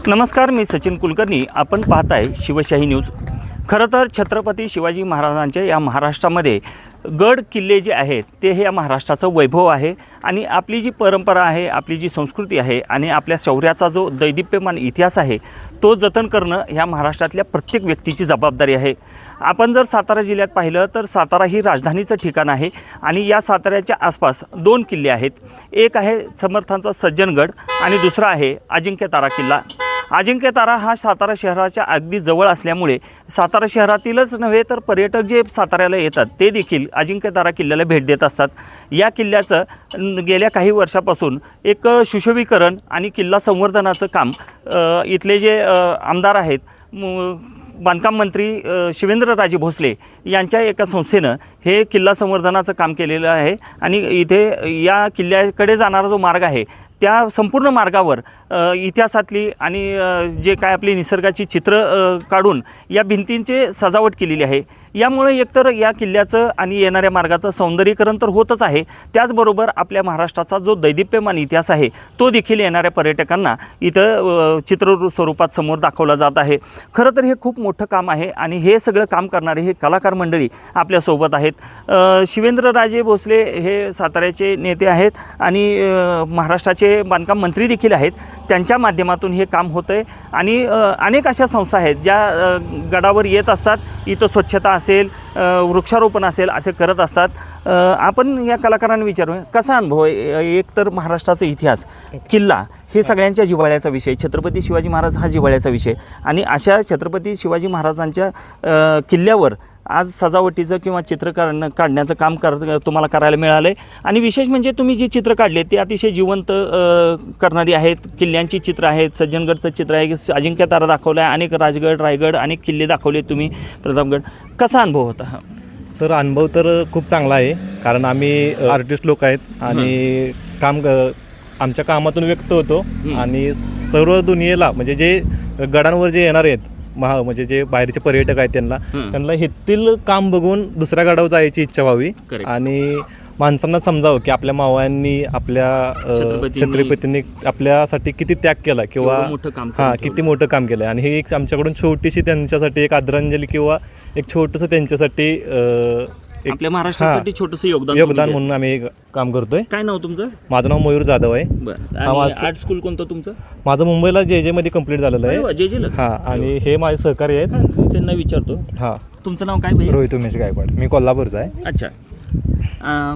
नमस्कार, मी सचिन कुलकर्णी. आपण पाहताय शिवशाही न्यूज. खरं तर छत्रपती शिवाजी महाराजांच्या या महाराष्ट्रामध्ये गड किल्ले जे आहेत ते हे या महाराष्ट्राचं वैभव आहे आणि आपली जी परंपरा आहे, आपली जी संस्कृती आहे आणि आपल्या शौर्याचा जो दैदिप्यमान इतिहास आहे तो जतन करणं ह्या महाराष्ट्रातल्या प्रत्येक व्यक्तीची जबाबदारी आहे. आपण जर सातारा जिल्ह्यात पाहिलं तर सातारा ही राजधानीचं ठिकाण आहे आणि या साताऱ्याच्या आसपास 2 किल्ले आहेत. एक आहे समर्थांचा सज्जनगड आणि दुसरा आहे अजिंक्यतारा किल्ला. अजिंक्यतारा हा सातारा शहराच्या अगदी जवळ असल्यामुळे सातारा शहरातीलच नव्हे तर पर्यटक जे साताऱ्याला येतात ते देखील अजिंक्यतारा किल्ल्याला भेट देत असतात. या किल्ल्याचं गेल्या काही वर्षापासून एक सुशोभीकरण आणि किल्ला संवर्धनाचं काम इथले जे आमदार आहेत, बांधकाम मंत्री शिवेंद्रराजे भोसले यांच्या एका संस्थेनं हे किल्ला संवर्धनाचं काम केलेलं आहे आणि इथे या किल्ल्याकडे जाणारा जो मार्ग आहे त्या संपूर्ण मार्गावर इतिहासातली आणि जे काय आपली निसर्गाची चित्र काढून या भिंतींची सजावट केलेली आहे. यामुळे एकतर या किल्ल्याचं आणि येणाऱ्या मार्गाचं सौंदर्यीकरण तर होतच आहे, त्याचबरोबर आपल्या महाराष्ट्राचा जो दैदिप्यमान इतिहास आहे तो देखील येणाऱ्या पर्यटकांना इथं चित्र स्वरूपात समोर दाखवला जात आहे. खरं तर हे खूप मोठं काम आहे आणि हे सगळं काम करणारे हे कलाकार मंडळी आपल्यासोबत आहेत. शिवेंद्रराजे भोसले हे साताऱ्याचे नेते आहेत आणि महाराष्ट्राचे बांधकाम मंत्री देखील आहेत. त्यांच्या माध्यमातून हे काम होतं आहे आणि अनेक अशा संस्था आहेत ज्या गडावर येत असतात, इथं स्वच्छता असेल, वृक्षारोपण असेल असे करत असतात. आपण या कलाकारांना विचारूया कसा अनुभव आहे. एक तर महाराष्ट्राचा इतिहास, किल्ला हे सगळ्यांच्या जिव्हाळ्याचा विषय, छत्रपती शिवाजी महाराज हा जिव्हाळ्याचा विषय आणि अशा छत्रपती शिवाजी महाराजांच्या किल्ल्यावर आज सजावटीचं किंवा चित्र काढण्याचं काम तुम्हाला करायला मिळालं आहे. आणि विशेष म्हणजे तुम्ही जी चित्र काढले ते अतिशय जिवंत करणारी आहेत. किल्ल्यांची चित्र आहेत, सज्जनगडचं चित्र आहे, अजिंक्यतारा दाखवला आहे, अनेक राजगड, रायगड, अनेक किल्ले दाखवले तुम्ही, प्रतापगड. कसा अनुभव होता हा? सर, अनुभव तर खूप चांगला आहे, कारण आम्ही आर्टिस्ट लोक आहेत आणि आमच्या कामातून व्यक्त होतो आणि सर्व दुनियेला म्हणजे जे गडांवर जे येणार आहेत म्हणजे जे बाहेरचे पर्यटक आहेत त्यांना हेतील काम बघून दुसऱ्या गडावर जायची इच्छा व्हावी आणि माणसांना समजावं की आपल्या मावळ्यांनी, आपल्या छत्रपतींनी आपल्यासाठी किती त्याग केला किंवा किती मोठं काम केलं. आणि ही एक आमच्याकडून छोटीशी त्यांच्यासाठी एक आदरांजली किंवा एक छोटंसं त्यांच्यासाठी आपल्या महाराष्ट्रासाठी छोटंसं योगदान म्हणून आम्ही काम करतोय. काय नाव तुमचं? माझं नाव मयूर जाधव आहे. आर्ट स्कूल कोणतं तुमचं? माझं मुंबईला जे मध्ये कम्प्लीट झालेलं आहे. जे आणि हे माझे सहकारी आहेत, त्यांना विचारतो. तुमचं नाव काय? रोहित उमेश गायकवाड. मी कोल्हापूरचा आहे. अच्छा,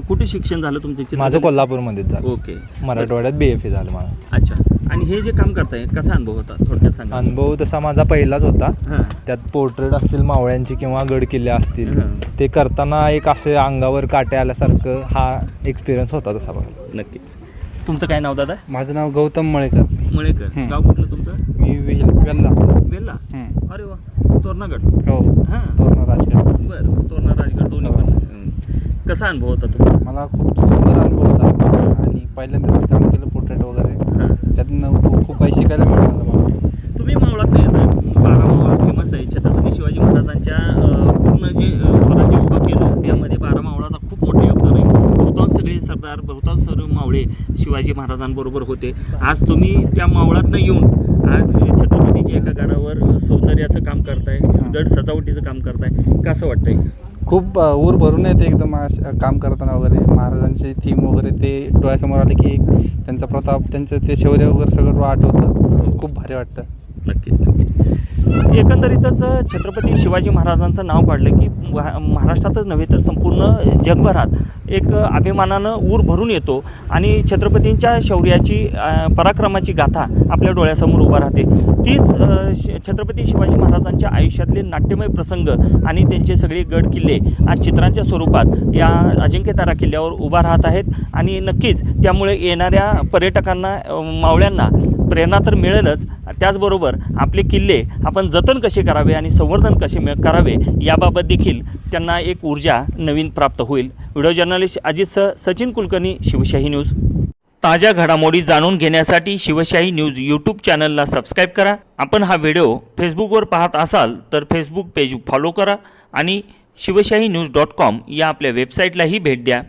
कुठे शिक्षण झालं तुमचं? माझं कोल्हापूरमध्येच झालं. ओके. मराठवाड्यात BFA झालं मला. अच्छा. आणि हे जे काम करताय कसा अनुभव होता, थोडक्यात सांगा. अनुभव तसा माझा पहिलाच होता. त्यात पोर्ट्रेट असतील मावळ्यांची किंवा गड किल्ले असतील ते करताना एक असे अंगावर काटे आल्यासारखं हा एक्सपिरियन्स होता तसा बघा. नक्कीच. तुमचं काय नाव दादा? माझं नाव गौतम मळेकर. गाव कुठलं तुमचं? मी वेल्ला. अरे वा, तोरणागड. हो, तोरणा राजगड. बरं, तोरणा राजगड दोन्ही पण. कसा अनुभव होता तुम्हाला? मला खूप सुंदर अनुभव होता आणि पहिल्यांदाच मी काम केलं पोर्ट्रेट वगैरे, त्यातनं खूप काही शिकायला मिळालं मला. तुम्ही मावळात नाही येतात, 12 मावळा फेमस आहे. छत्रपती शिवाजी महाराजांच्या पूर्ण जे स्वराज्य उभं केलं यामध्ये 12 मावळाचा खूप मोठं योगदान आहे. बहुतांश सगळे सरदार, बहुतांश सर्व मावळे शिवाजी महाराजांबरोबर होते. आज तुम्ही त्या मावळातनं येऊन आज छत्रपतीच्या एका गडावर सौंदर्याचं काम करताय, गड सजावटीचं काम करताय, कसं वाटतंय? खूप ऊर भरून येते एकदम काम करताना वगैरे. महाराजांचे थीम वगैरे ते डोळ्यासमोर आले की त्यांचा प्रताप, त्यांचं ते शौर्य वगैरे सगळं आठवतं. खूप भारी वाटतं. नक्कीच. एकंदरीतच छत्रपती शिवाजी महाराजांचं नाव काढलं की महाराष्ट्रातच नव्हे तर संपूर्ण जगभरात एक अभिमानानं ऊर भरून येतो आणि छत्रपतींच्या शौर्याची, पराक्रमाची गाथा आपल्या डोळ्यासमोर उभा राहते. तीच छत्रपती शिवाजी महाराजांच्या आयुष्यातले नाट्यमय प्रसंग आणि त्यांचे सगळे गड किल्ले आज चित्रांच्या स्वरूपात या अजिंक्यतारा किल्ल्यावर उभा राहत आहेत आणि नक्कीच त्यामुळे येणाऱ्या पर्यटकांना, मावळ्यांना प्रेरणा तर मिळेलच, त्याचबरोबर आपले किल्ले आपण जतन कसे करावे आणि संवर्धन कसे करावे याबाबत देखील त्यांना एक ऊर्जा नवीन प्राप्त होईल. Video journalist Ajit Sachin Kulkarni, Shivshahi news. ताज्या घडामोडी जाणून घेण्यासाठी शिवशाही न्यूज यूट्यूब चॅनलला सबस्क्राईब करा. आपण हा व्हिडिओ फेसबुकवर पाहत असाल तर फेसबुक पेज फॉलो करा आणि शिवशाही न्यूज.com या आपल्या वेबसाईटलाही भेट द्या.